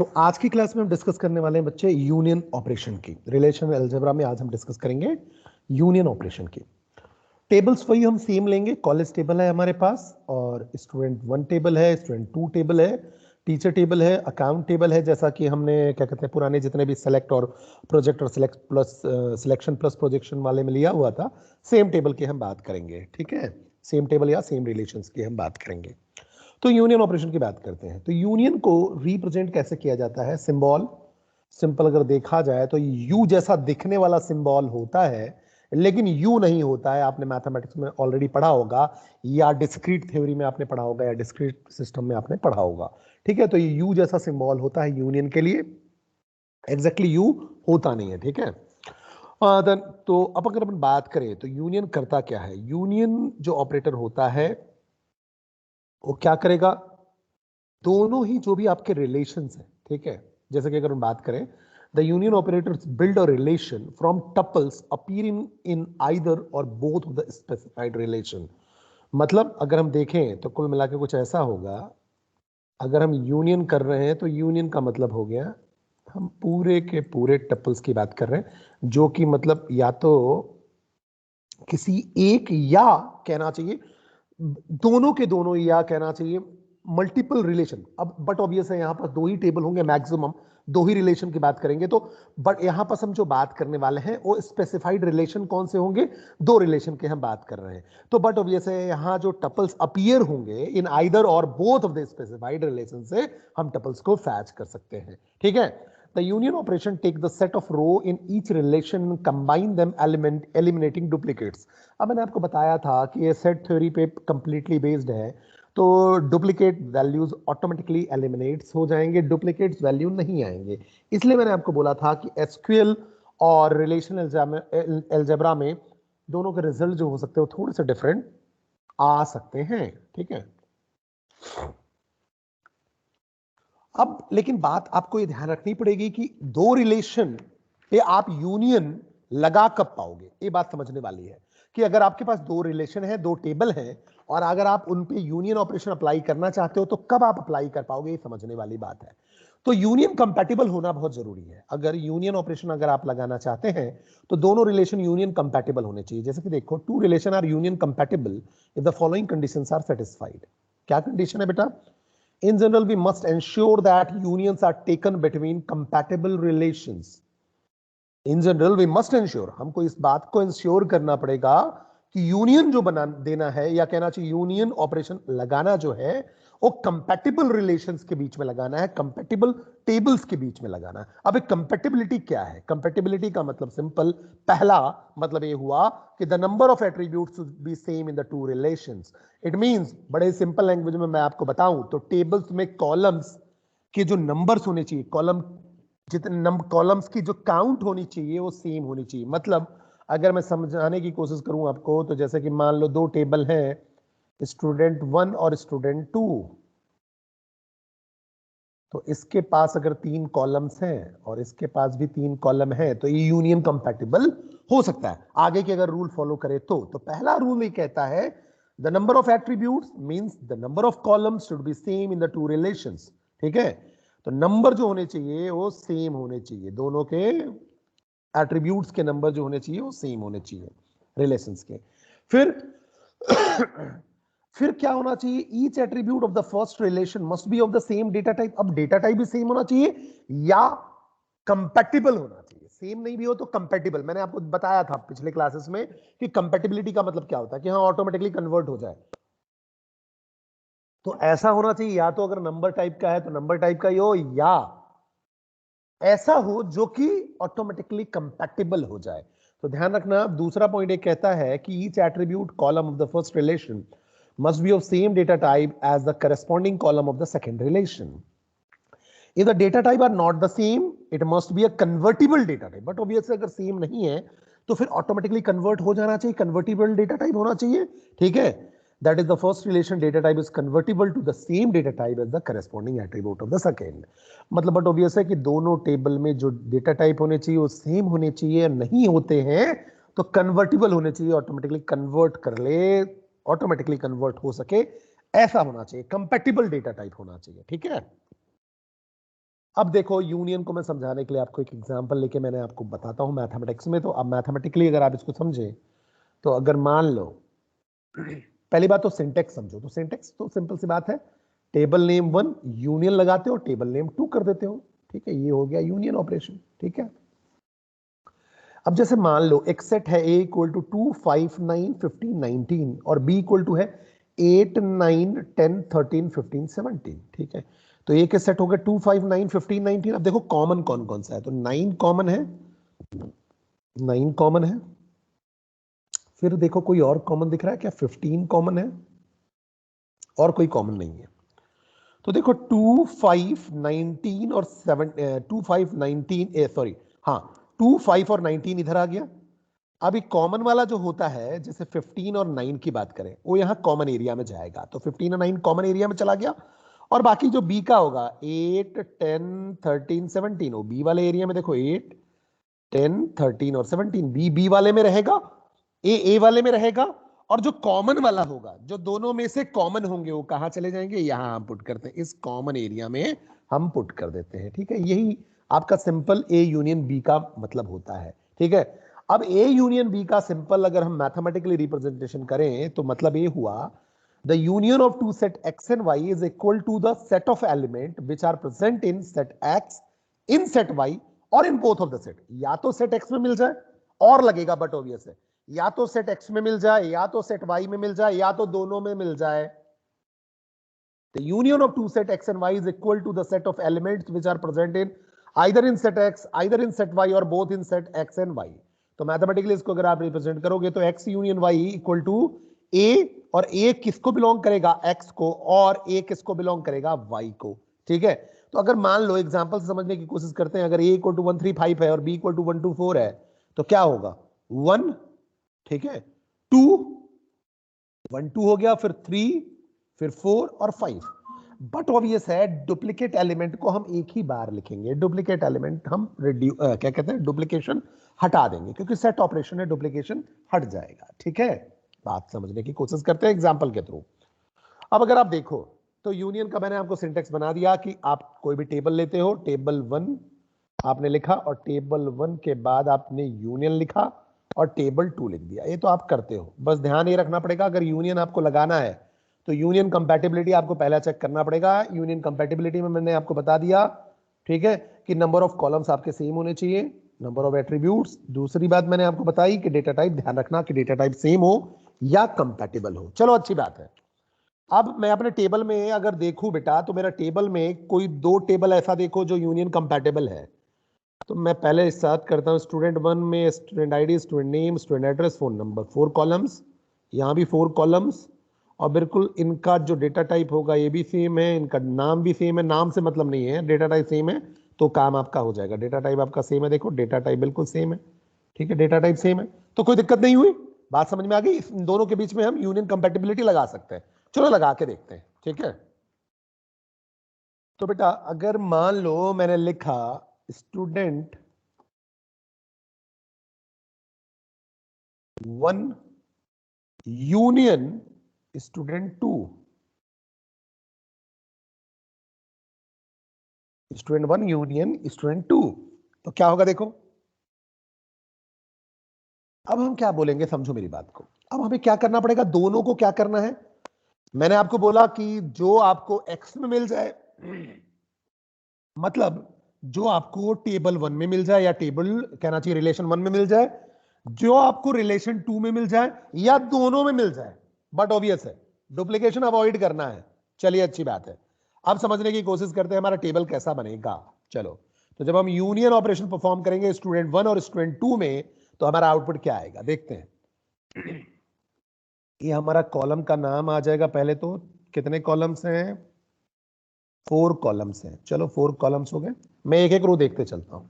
तो आज की क्लास में हम डिस्कस करने वाले हैं बच्चे यूनियन ऑपरेशन की। रिलेशनल अलजेब्रा में आज हम डिस्कस करेंगे यूनियन ऑपरेशन की। टेबल्स वही हम सेम लेंगे। कॉलेज टेबल है हमारे पास और स्टूडेंट 1 टेबल है, स्टूडेंट 2 टेबल है, टीचर टेबल है, अकाउंट टेबल है, जैसा कि हमने क्या कहते हैं पुराने जितने भी सेलेक्ट और प्रोजेक्ट और select plus selection plus projection वाले में लिया हुआ था, सेम टेबल की हम बात करेंगे। ठीक है, सेम टेबल या सेम रिलेशंस की हम बात करेंगे। तो यूनियन ऑपरेशन की बात करते हैं। तो यूनियन को रिप्रेजेंट कैसे किया जाता है? सिंबल, सिंपल अगर देखा जाए तो यू जैसा दिखने वाला सिंबल होता है, लेकिन यू नहीं होता है। आपने मैथमेटिक्स में ऑलरेडी पढ़ा होगा या डिस्क्रीट थ्योरी में आपने पढ़ा होगा या डिस्क्रीट सिस्टम में आपने पढ़ा होगा। ठीक है, तो ये यू जैसा सिंबल होता है यूनियन के लिए। एग्जैक्टली यू होता नहीं है। ठीक है, तो अब अगर अपन बात करें तो यूनियन करता क्या है? यूनियन जो ऑपरेटर होता है वो क्या करेगा? दोनों ही जो भी आपके रिलेशंस हैं, ठीक है, जैसे कि अगर हम बात करें, the union operators build a relation from tuples appearing in either or both of the specified relation. मतलब अगर हम देखें तो कुल मिला के कुछ ऐसा होगा, अगर हम यूनियन कर रहे हैं तो यूनियन का मतलब हो गया हम पूरे के पूरे टपल्स की बात कर रहे हैं, जो कि मतलब या तो किसी एक या कहना चाहिए दोनों के दोनों, या कहना चाहिए मल्टीपल रिलेशन। अब बट ऑब्वियस है यहाँ पर दो ही टेबल होंगे, मैक्सिमम दो ही रिलेशन की बात करेंगे। तो बट यहाँ पर हम जो बात करने वाले हैं वो स्पेसिफाइड रिलेशन कौन से होंगे? दो रिलेशन के हम बात कर रहे हैं। तो बट ऑब्वियस है यहाँ जो टपल्स अपीयर होंगे इन either or both of the specified relation से हम टपल्स को फैच कर सकते हैं। ठीक है, the union operation take the set of row in each relation and combine them eliminating duplicates। अब मैंने आपको बताया था कि ये सेट थ्योरी पे कंप्लीटली बेस्ड है, तो डुप्लीकेट वैल्यूज ऑटोमेटिकली एलिमिनेट्स हो जाएंगे, डुप्लीकेट्स वैल्यू नहीं आएंगे। इसलिए मैंने आपको बोला था कि एसक्यूएल और रिलेशनल अलजेब्रा में दोनों के रिजल्ट जो हो सकते हैं वो थोड़े से डिफरेंट आ सकते हैं। ठीक है, अब लेकिन बात आपको ये ध्यान रखनी पड़ेगी कि दो रिलेशन पे आप यूनियन लगा कब पाओगे, ये बात समझने वाली है कि अगर आपके पास दो रिलेशन है, दो टेबल है, और अगर आप उन पे यूनियन ऑपरेशन अप्लाई करना चाहते हो तो कब आप अप्लाई कर पाओगे, ये समझने वाली बात है। तो यूनियन कंपैटिबल होना बहुत जरूरी है। अगर यूनियन ऑपरेशन अगर आप लगाना चाहते हैं तो दोनों रिलेशन यूनियन कंपैटिबल होने चाहिए। जैसे कि देखो, two relation are union compatible if the following conditions are satisfied. क्या कंडीशन है बेटा? In general, we must ensure that unions are taken between compatible relations. In general, we must ensure, हमको इस बात को इंश्योर करना पड़ेगा कि यूनियन जो बना देना है, या कहना चाहिए यूनियन ऑपरेशन लगाना जो है वो कंपैटिबल रिलेशंस के बीच में लगाना है, कंपैटिबल टेबल्स के बीच में लगाना है। अब एक कंपैटिबिलिटी क्या है? कंपैटिबिलिटी का मतलब सिंपल, पहला मतलब ये हुआ कि the number of attributes should be same in the two relations. It means, बड़े सिंपल लैंग्वेज में मैं आपको बताऊं तो टेबल्स में कॉलम्स के जो नंबर्स होने चाहिए, कॉलम जितने नंबर कॉलम्स की जो काउंट होनी चाहिए वो सेम होनी चाहिए। मतलब अगर मैं समझाने की कोशिश करूं आपको, तो जैसे कि मान लो दो टेबल हैं, स्टूडेंट 1 और स्टूडेंट 2, तो इसके पास अगर 3 कॉलम्स हैं और इसके पास भी 3 कॉलम है तो ये यूनियन कंपैटिबल हो सकता है। आगे के अगर रूल फॉलो करे तो पहला रूल ये कहता है the number of attributes means the number of columns should be same in the two relations. ठीक है, तो नंबर जो होने चाहिए वो सेम होने चाहिए, दोनों के एट्रीब्यूट्स के नंबर जो होने चाहिए वो सेम होने चाहिए रिलेशंस के। फिर फिर क्या होना चाहिए? Each attribute of the first relation must be of the same data type. अब डेटा टाइप भी सेम होना चाहिए या कंपैटिबल होना चाहिए। सेम नहीं भी हो तो कंपैटिबल। मैंने आपको बताया था पिछले क्लासेस में कि कंपैटिबिलिटी का मतलब क्या होता है कि हाँ ऑटोमेटिकली कन्वर्ट हो जाए। तो ऐसा होना चाहिए या तो अगर नंबर टाइप का है तो नंबर टाइप का ही हो, या ऐसा हो जो कि ऑटोमेटिकली कंपैटिबल हो जाए। तो ध्यान रखना, दूसरा पॉइंट ये कहता है कि each attribute column of the first relation must be of same data type as the corresponding column of the second relation. If the data type are not the same, it must be a convertible data type. But obviously अगर same नहीं है तो फिर automatically convert हो जाना चाहिए, convertible data type होना चाहिए। ठीक है, that is the first relation data type is convertible to the same data type as the corresponding attribute of the second। मतलब बट ऑब्वियस है कि दोनों टेबल में जो डेटा टाइप होने चाहिए वो सेम होने चाहिए, नहीं होते हैं तो कन्वर्टिबल होने चाहिए, ऑटोमेटिकली कन्वर्ट कर ले, ऑटोमेटिकली कन्वर्ट हो सके, ऐसा होना चाहिए, कंपैटिबल डेटा टाइप होना चाहिए। ठीक है, अब देखो यूनियन को मैं समझाने के लिए आपको एक एग्जांपल लेके मैंने आपको बताता हूं मैथमेटिक्स में। तो अब मैथमेटिकली अगर आप इसको समझे, तो अगर मान लो पहली बात तो सिंटेक्स समझो। तो सिंटेक्स तो सिंपल सी बात है, टेबल नेम 1 यूनियन लगाते हो, टेबल नेम 2 कर देते हो। ठीक है, ये हो गया यूनियन ऑपरेशन। ठीक है, अब जैसे मान लो एक सेट है A इक्वल टू 2 5 9 15 19 और B इक्वल टू है 8 9 10 13 15 17। ठीक है, तो A के सेट हो गए 2 5 9 15 19। अब देखो कॉमन कौन कौन सा है, तो 9 कॉमन है, 9 कॉमन है। फिर देखो कोई और कॉमन दिख रहा है क्या? 15 कॉमन है, और कोई कॉमन नहीं है। तो देखो 2 5 19 और 7 2 5 19 सॉरी हाँ 2 5 और 19 इधर आ गया। अब एक कॉमन वाला जो होता है, जैसे 15 और 9 की बात करें, वो यहां कॉमन एरिया में जाएगा, तो 15 और 9 कॉमन एरिया में चला गया। और बाकी जो बी का होगा 8 10 13 17, वो बी वाले एरिया में देखो 8 10 13 और 17 बी बी वाले में रहेगा, ए वाले में रहेगा। और जो कॉमन वाला होगा, जो दोनों में से कॉमन होंगे, वो कहां चले जाएंगे? यहां हम पुट करते हैं, इस कॉमन एरिया में हम पुट कर देते हैं। ठीक है, यही आपका सिंपल ए यूनियन बी का मतलब होता है। ठीक है, अब ए यूनियन बी का सिंपल अगर हम मैथमेटिकली रिप्रेजेंटेशन करें, तो मतलब ये हुआ the union of two set X and Y is equal to the set of element which are present in set X in set Y or in both of the set. या तो set x में मिल जाए, और लगेगा but obvious है, या तो set x में मिल जाए, या तो सेट वाई में मिल जाए, या तो दोनों में मिल जाए। The union of two set x and y is equal to the set of elements which are present in either in set x, either in set y or both in set x and y. तो mathematically इसको अगर आप represent करोगे तो x union y equal to a, और a किसको belong करेगा? x को, और a किसको बिलोंग करेगा? y को। ठीक है, तो अगर मान लो एग्जांपल से समझने की कोशिश करते हैं, अगर a इक्वल टू 1 3 5 है और b इक्वल टू 1 2 4 है, तो क्या होगा? 1, ठीक है, 2 1 2 हो गया, फिर 3, फिर 4 और 5। बट ऑब्वियस है डुप्लीकेट एलिमेंट को हम एक ही बार लिखेंगे। डुप्लीकेट एलिमेंट हम क्या कहते हैं, डुप्लीकेशन हटा देंगे, क्योंकि सेट ऑपरेशन है, डुप्लीकेशन हट जाएगा। ठीक है, बात समझने की कोशिश करते हैं एग्जांपल के थ्रू। अब अगर आप देखो, तो यूनियन का मैंने आपको सिंटेक्स बना दिया कि आप कोई भी टेबल लेते हो, टेबल 1 आपने लिखा, और टेबल 1 के बाद आपने यूनियन लिखा और टेबल 2 लिख दिया। ये तो आप करते हो, बस ध्यान ये रखना पड़ेगा, अगर यूनियन आपको लगाना है तो यूनियन कंपैटिबिलिटी आपको पहला चेक करना पड़ेगा। यूनियन कंपैटिबिलिटी में मैंने आपको बता दिया, ठीक है, कि नंबर ऑफ कॉलम्स आपके सेम होने चाहिए, नंबर ऑफ एट्रीब्यूट्स। दूसरी बात मैंने आपको बताई कि डेटा टाइप, ध्यान रखना कि डेटा टाइप सेम हो या कंपैटिबल हो। चलो अच्छी बात है। अब मैं अपने टेबल में अगर देखूं बेटा, तो मेरा टेबल में कोई 2 टेबल ऐसा देखो जो यूनियन कंपैटिबल है। तो मैं पहले स्टार्ट करता हूँ स्टूडेंट 1 में, student ID, student name, student address, phone number, 4 columns, यहाँ भी 4 कॉलम्स। और बिल्कुल इनका जो डेटा टाइप होगा ये भी सेम है, इनका नाम भी सेम है, नाम से मतलब नहीं है, डेटा टाइप सेम है, तो काम आपका हो जाएगा। डेटा टाइप आपका सेम है, देखो डेटा टाइप बिल्कुल सेम है। ठीक है, डेटा टाइप सेम है, तो कोई दिक्कत नहीं हुई। बात समझ में आ गई? इन दोनों के बीच में हम यूनियन कंपैटिबिलिटी लगा सकते हैं। चलो लगा के देखते हैं। ठीक है, तो बेटा अगर मान लो मैंने लिखा student 1 union student 2, student 1 union student 2, तो क्या होगा देखो। अब हम क्या बोलेंगे, समझो मेरी बात को। अब हमें क्या करना पड़ेगा, दोनों को क्या करना है। मैंने आपको बोला कि जो आपको एक्स में मिल जाए, मतलब जो आपको टेबल 1 में मिल जाए, या टेबल कहना चाहिए रिलेशन 1 में मिल जाए, जो आपको रिलेशन 2 में मिल जाए, या दोनों में मिल जाए। बट ऑब्वियस है डुप्लीकेशन अवॉइड करना है। चलिए अच्छी बात है, अब समझने की कोशिश करते हैं हमारा टेबल कैसा बनेगा। चलो, तो जब हम यूनियन ऑपरेशन परफॉर्म करेंगे स्टूडेंट 1 और स्टूडेंट 2 में, तो हमारा आउटपुट क्या आएगा देखते हैं। ये हमारा कॉलम का नाम आ जाएगा। पहले तो कितने कॉलम्स हैं? 4 कॉलम्स हैं। चलो 4 कॉलम्स हो गए, मैं एक एक रो देखते चलता हूं।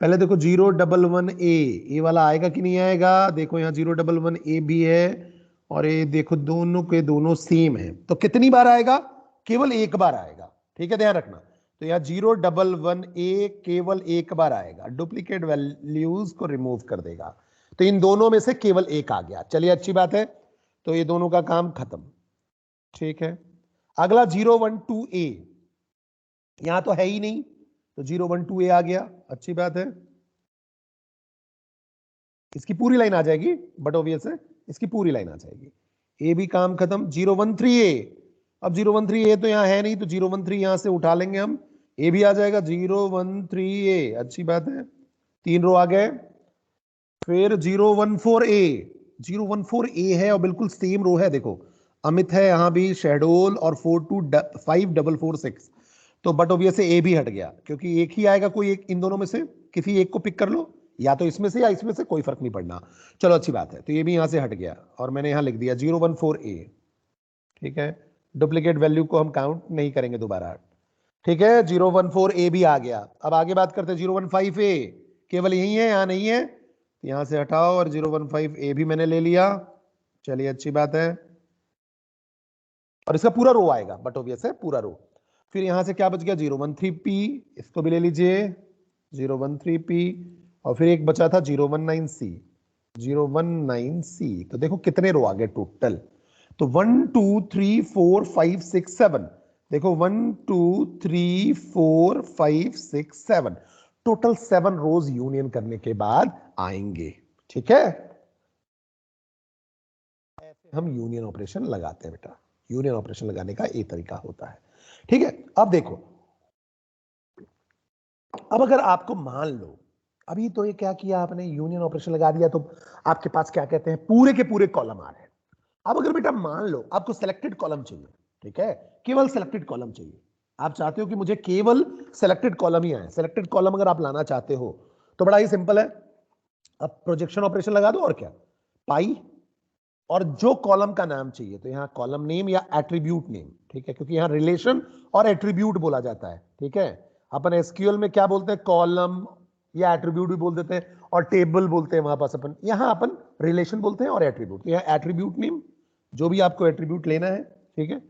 पहले देखो 011A, ये वाला आएगा कि नहीं आएगा? देखो यहाँ 011A भी है, और ये देखो दोनों के दोनों सेम है, तो कितनी बार आएगा? केवल एक बार आएगा। ठीक है, ध्यान रखना। तो यहाँ 011A केवल एक बार आएगा, डुप्लीकेट वैल्यूज को रिमूव कर देगा, तो इन दोनों में से केवल एक आ गया। चलिए अच्छी बात है, तो ये दोनों का काम खत्म। ठीक है, अगला 012A, यहां तो है ही नहीं, तो 0 1 2 ए आ गया, अच्छी बात है। इसकी पूरी लाइन आ जाएगी, बट ऑब्वियस है इसकी पूरी लाइन आ जाएगी। ए भी काम खत्म। 0 1 3 ए, अब 0 1 3 ए तो यहां है नहीं, तो 0 1 3 यहां से उठा लेंगे हम, ए भी आ जाएगा 0 1 3 ए, अच्छी बात है। 3 रो आ गए। फिर 0 1 4 ए, 0 1 4 ए है और बिल्कुल सेम रो है, देखो अमित है यहां भी, शहडोल और 4 2 5 4 4 6, तो बट ऑब्वियस ए भी हट गया क्योंकि एक ही आएगा, कोई एक इन दोनों में से किसी एक को पिक कर लो, या तो इसमें से या इसमें से, कोई फर्क नहीं पड़ना। चलो अच्छी बात है, तो ये भी यहां से हट गया और मैंने यहां लिख दिया 0 1 4 ए, ठीक है। डुप्लीकेट वैल्यू को हम काउंट नहीं करेंगे दोबारा, ठीक है। 0 1 4 ए भी आ गया। अब आगे बात करते हैं 0 1 5 ए, केवल यही है, यहां नहीं है, यहां से हटाओ और 0 1 5 ए भी मैंने ले लिया, चलिए अच्छी बात है। और इसका पूरा रो आएगा, बट ऑब्वियस है पूरा रो। फिर यहां से क्या बच गया 0 1 3 पी, इसको भी ले लीजिए 0 1 3 पी, और फिर एक बचा था 0 1 9 सी, 0 1 9 सी। तो देखो कितने रो आ गए टोटल, तो 1 2 3 4 5 6 7, देखो 1 2 3 4 5 6 7, टोटल 7 रोज यूनियन करने के बाद आएंगे, ठीक है। ऐसे हम यूनियन ऑपरेशन लगाते हैं बेटा, यूनियन ऑपरेशन लगाने का एक तरीका होता है, ठीक है। अब देखो, अब अगर आपको मान लो, अभी तो ये क्या किया आपने, यूनियन ऑपरेशन लगा दिया, तो आपके पास क्या कहते हैं, पूरे के पूरे कॉलम आ रहे हैं। अब अगर बेटा मान लो आपको सिलेक्टेड कॉलम चाहिए, ठीक है, केवल सिलेक्टेड कॉलम चाहिए, आप चाहते हो कि मुझे केवल सिलेक्टेड कॉलम ही आए, सिलेक्टेड कॉलम अगर आप लाना चाहते हो तो बड़ा ही सिंपल है, अब प्रोजेक्शन ऑपरेशन लगा दो, और क्या, पाई, और जो कॉलम का नाम चाहिए तो यहां कॉलम नेम या एट्रीब्यूट नेम, ठीक है, क्योंकि यहां रिलेशन और एट्रीब्यूट बोला जाता है, ठीक है। अपन एसक्यूएल में क्या बोलते हैं, कॉलम या एट्रीब्यूट भी बोल देते हैं, और टेबल बोलते हैं वहां पास अपन, यहां अपन रिलेशन बोलते हैं और एट्रीब्यूट, यहां एट्रीब्यूट नेम, जो भी आपको एट्रीब्यूट लेना है, ठीक है।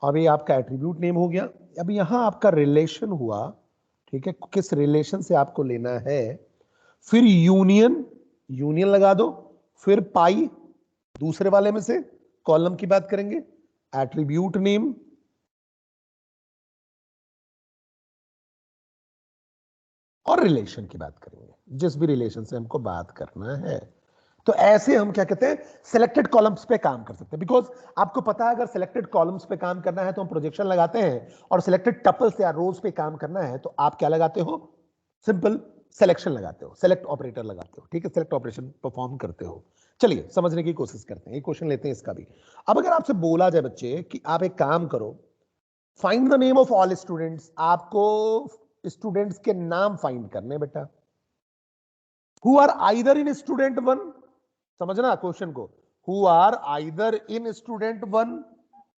अब ये आपका एट्रीब्यूट नेम हो गया। अब यहां आपका रिलेशन हुआ, ठीक है, किस रिलेशन से आपको लेना है, फिर यूनियन, यूनियन लगा दो, फिर पाई, दूसरे वाले में से कॉलम की बात करेंगे, एट्रीब्यूट नेम, और रिलेशन की बात करेंगे, जिस भी रिलेशन से हमको बात करना है। तो ऐसे हम क्या कहते हैं, सिलेक्टेड कॉलम्स पे काम कर सकते हैं, बिकॉज आपको पता है अगर सिलेक्टेड कॉलम्स पे काम करना है तो हम प्रोजेक्शन लगाते हैं, और सिलेक्टेड टपल्स या रोज पे काम करना है तो आप क्या लगाते हो, सिंपल सिलेक्शन लगाते हो, सेलेक्ट ऑपरेटर लगाते हो, ठीक है, सेलेक्ट ऑपरेशन परफॉर्म करते हो। चलिए समझने की कोशिश करते हैं, एक क्वेश्चन लेते हैं इसका भी। अब अगर आपसे बोला जाए बच्चे कि आप एक काम करो, find the name of all students, आपको स्टूडेंट्स के नाम फाइंड करने बेटा, who are either in student one, समझना क्वेश्चन को, who are either in student one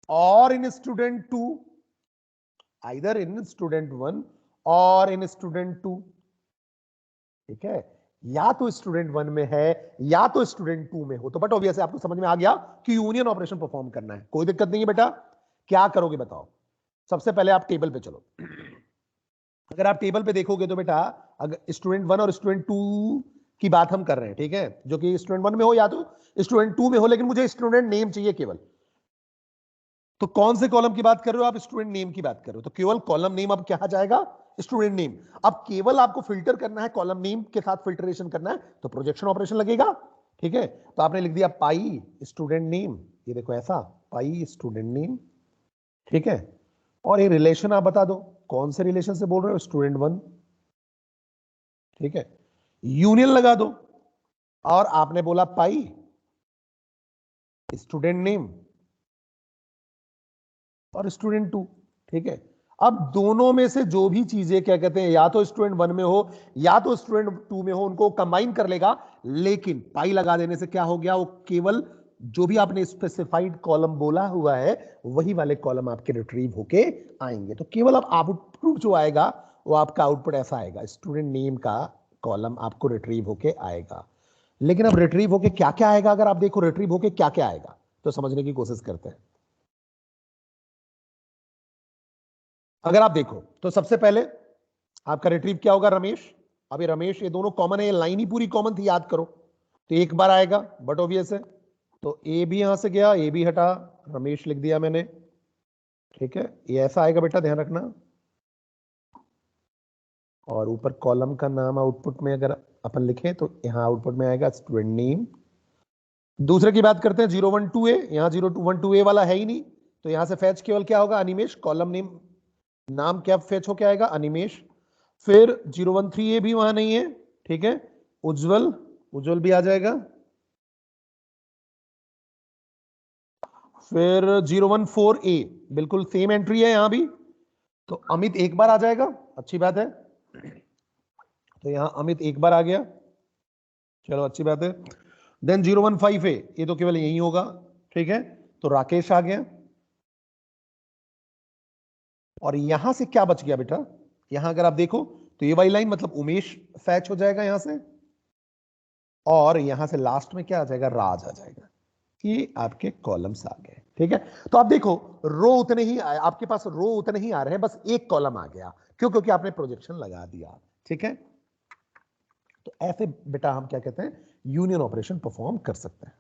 or in student two, either in student one or in student to, ठीक है, या तो स्टूडेंट वन में है या तो स्टूडेंट टू में हो, तो बट ऑब्वियसली आपको समझ में आ गया कि यूनियन ऑपरेशन परफॉर्म करना है, कोई दिक्कत नहीं है बेटा। क्या करोगे बताओ, सबसे पहले आप टेबल पे चलो, अगर आप टेबल पे देखोगे तो बेटा, अगर स्टूडेंट वन और स्टूडेंट टू की बात हम कर रहे हैं, ठीक है, जो कि स्टूडेंट वन में हो या तो स्टूडेंट टू में हो, लेकिन मुझे स्टूडेंट नेम चाहिए केवल, तो कौन से कॉलम की बात कर रहे हो आप, स्टूडेंट नेम की बात कर रहे हो, तो केवल कॉलम नेम अब क्या जाएगा, स्टूडेंट नेम। अब केवल आपको फिल्टर करना है, कॉलम नेम के साथ फिल्टरेशन करना है, तो प्रोजेक्शन ऑपरेशन लगेगा, ठीक है। तो आपने लिख दिया पाई स्टूडेंट नेम, ये देखो ऐसा, पाई स्टूडेंट नेम, ठीक है, और ये रिलेशन आप बता दो कौन से रिलेशन से बोल रहे हो, स्टूडेंट वन, ठीक है, यूनियन लगा दो, और आपने बोला पाई स्टूडेंट नेम और स्टूडेंट टू, ठीक है। अब दोनों में से जो भी चीजें क्या कहते हैं, या तो स्टूडेंट वन में हो या तो स्टूडेंट टू में हो, उनको कंबाइन कर लेगा, लेकिन पाई लगा देने से क्या हो गया, वो केवल जो भी आपने स्पेसिफाइड कॉलम बोला हुआ है वही वाले कॉलम आपके रिट्रीव होके आएंगे, तो केवल अब आउटपुट जो आएगा वो आपका आउटपुट ऐसा आएगा, स्टूडेंट नेम का कॉलम आपको रिट्रीव होके आएगा। लेकिन अब रिट्रीव होके क्या क्या आएगा, अगर आप देखो रिट्रीव होके क्या क्या आएगा, तो समझने की कोशिश करते हैं। अगर आप देखो तो सबसे पहले आपका रिट्रीव क्या होगा, रमेश, अभी रमेश ये दोनों कॉमन है, ये लाइन ही पूरी कॉमन थी, याद करो, तो एक बार आएगा, बट ऑब्वियस है, तो ए भी यहां से गया, ए भी हटा, रमेश लिख दिया मैंने, ठीक है, ये ऐसा आएगा बेटा, ध्यान रखना, और ऊपर कॉलम का नाम आउटपुट में अगर अपन लिखें तो यहाँ आउटपुट में आएगा स्टूडेंट नेम। दूसरे की बात करते हैं 012A, यहाँ 012A वाला है ही नहीं, तो यहां से फैच केवल क्या होगा, अनिमेश। कॉलम नेम नाम क्या फैच हो क्या आएगा, अनिमेश। फिर 013A भी वहां नहीं है, ठीक है। उज्जवल, उज्जवल भी आ जाएगा। फिर 014A बिल्कुल सेम एंट्री है यहां भी, तो अमित एक बार आ जाएगा, अच्छी बात है। तो यहां अमित एक बार आ गया, चलो अच्छी बात है। देन 015A ये तो केवल यही होगा, ठीक है। तो राकेश आ गया। और यहां से क्या बच गया बेटा, यहां अगर आप देखो तो ये वाली लाइन मतलब उमेश फैच हो जाएगा यहां से, और यहां से लास्ट में क्या आ जाएगा, राज आ जाएगा। ये आपके कॉलम्स आ गए, ठीक है। तो आप देखो रो उतने ही आपके पास रो उतने ही आ रहे हैं, बस एक कॉलम आ गया, क्यों, क्योंकि आपने प्रोजेक्शन लगा दिया, ठीक है। तो ऐसे बेटा हम क्या कहते हैं, यूनियन ऑपरेशन परफॉर्म कर सकते हैं।